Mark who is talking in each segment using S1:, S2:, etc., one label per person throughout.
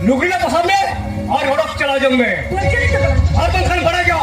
S1: नुकरीला पसंद में और रोड चला जाऊंगे और तुम खान बड़ा क्या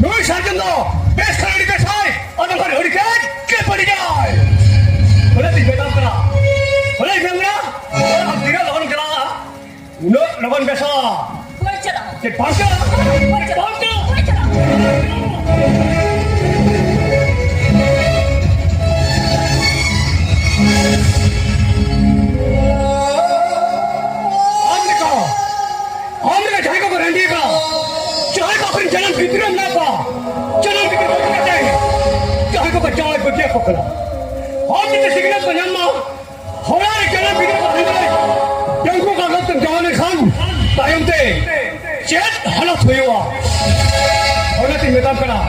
S1: नोई सार्जन दो बेस खरीद के साए और तुम खान हरिकेट के पड़ी जाए बोले तीन बेटा करा बोले गंगा और हम तीनों लगन चला नो लगन बेसा कोई चला ये पांच jangan pikiran apa, jangan pikir apa saja. Jangan kau kacau itu dia pokoknya. Orang itu segala penyama, orang jangan pikir apa saja. Yang kau kagak jangan ikan, tayang te, jet halat huya. Orang itu medan kena,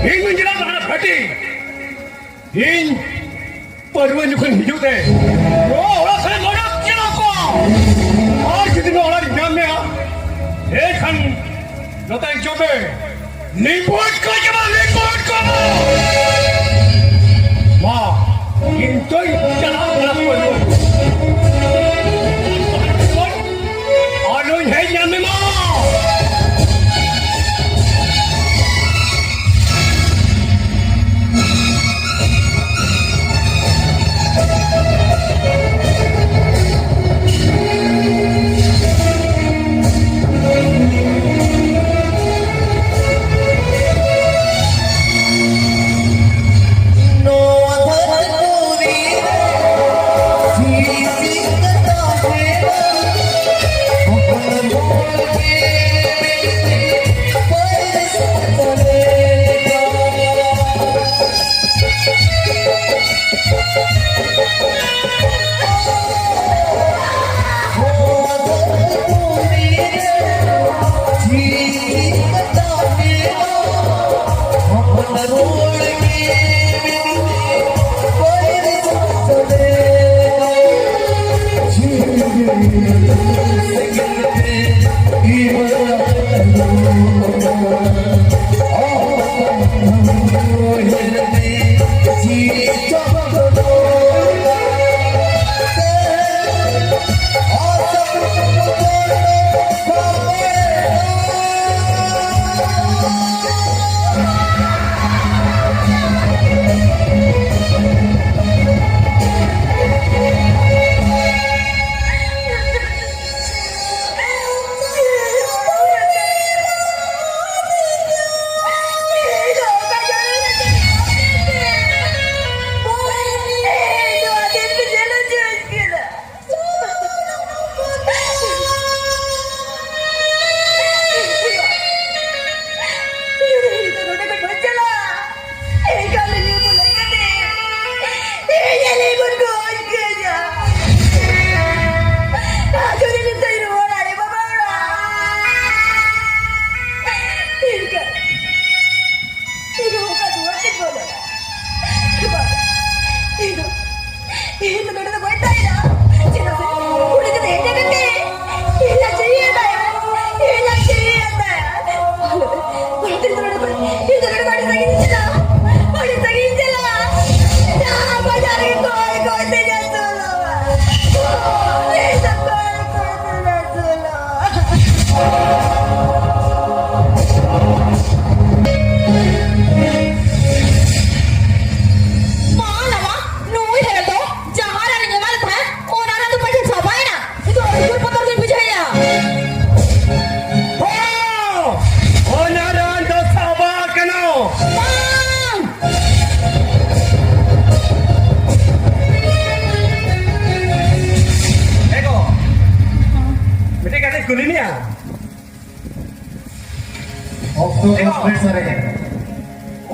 S1: ini menjelang mana berarti, ini perluan juga hidup te. Oh orang sana orang jangan kau, orang kita orang jamnya, kan. Datang coba, liput kau coba liput kau. Wah, itu jangan berlaku. Aduh, hanya memang.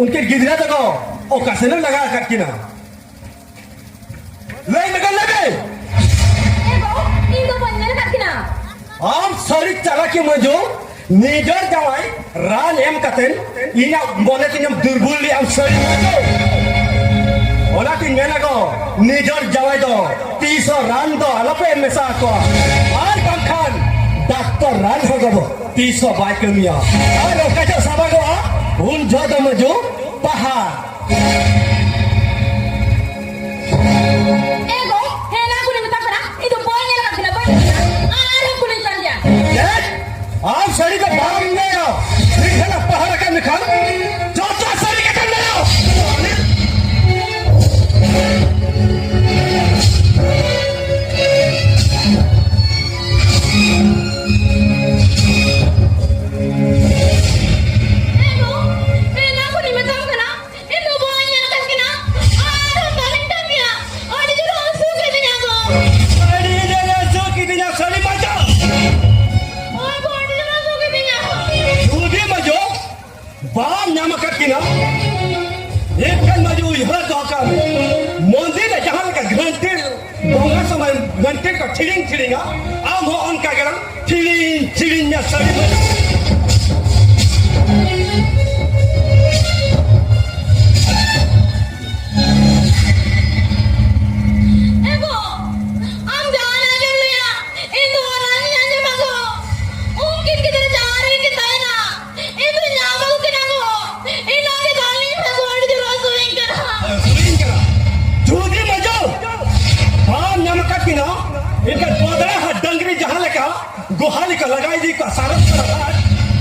S1: उनके गिदरा तको ओकासेनो लगा कटकिना ले नगल लगे
S2: इनको बंदर कटकिना
S1: आम सरी चला के मजो निजर जावाई रान एम कतेन इना मोने तिनम दुर्बुली आम सरी मजो ओला तिन मेनागो निजर जावाई दो 300 रान दो अलपे मेसा को आर बंखान डॉक्टर रान होगबो 300 बाय कमिया और ओकाजो साबागो उन जोद मजो पहाड़
S2: एगो हेला कुनी मता करा इदो बोय नेला कखना बोय आरे कुनी चंदिया
S1: आप सड़ी का भाग नहीं आओ श्रीखला पहाड़ का निकाल चौथा सड़ी का करने आओ एक कल मजू यह दोका मंदिर जहां का घंटे दोंगा समय घंटे का छिड़िंग छिड़िंगा आम हो उनका गरम छिड़िंग छिड़िंग या सड़ी गुहाली का लगाई दी का सारा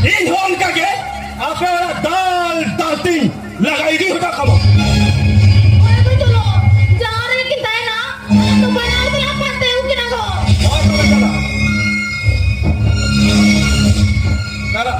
S1: इन हो उनका के आपे वाला दाल दालती लगाई दी होता कब
S2: ओए को चलो जा रहे कि ताई ना तो बना तो ना पड़ते हो कि ना को
S1: और चला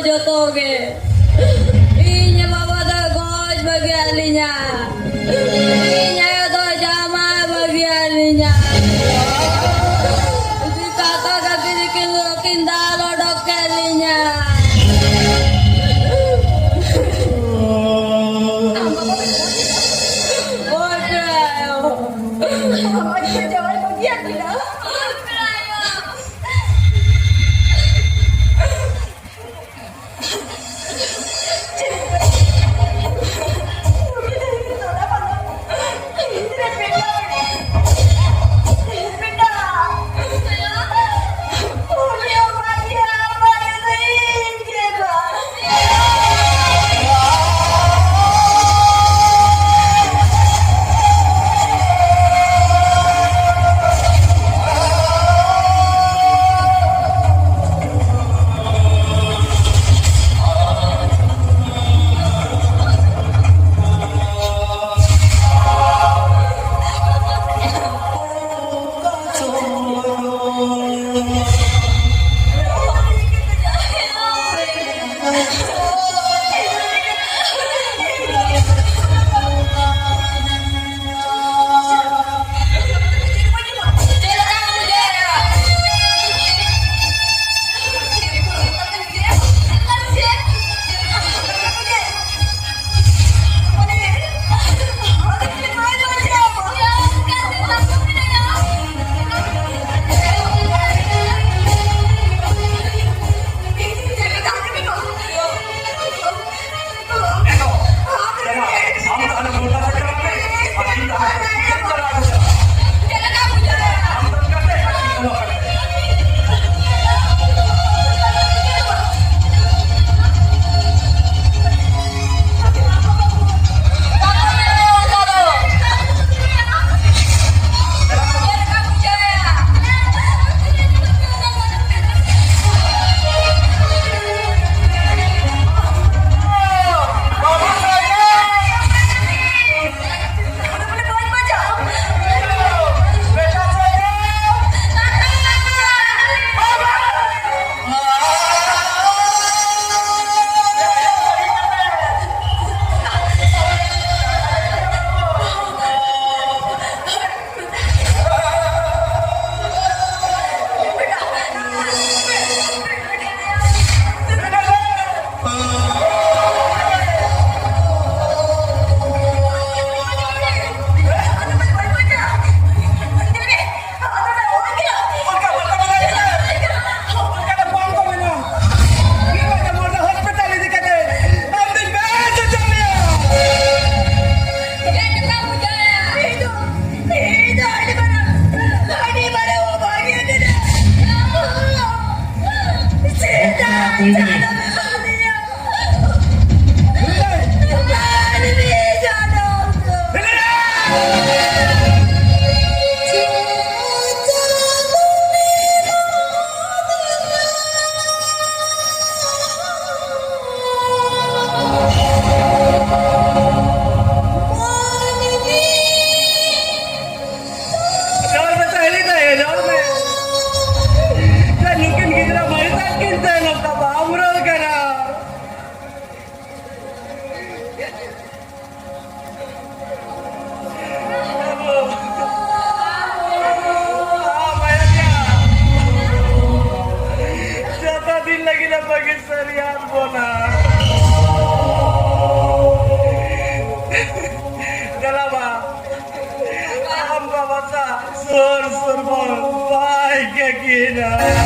S2: jotoge. Inya baba da goj bagi alinya. Inya to jama bagi alinya.
S1: Sur, sur, bye, kekina.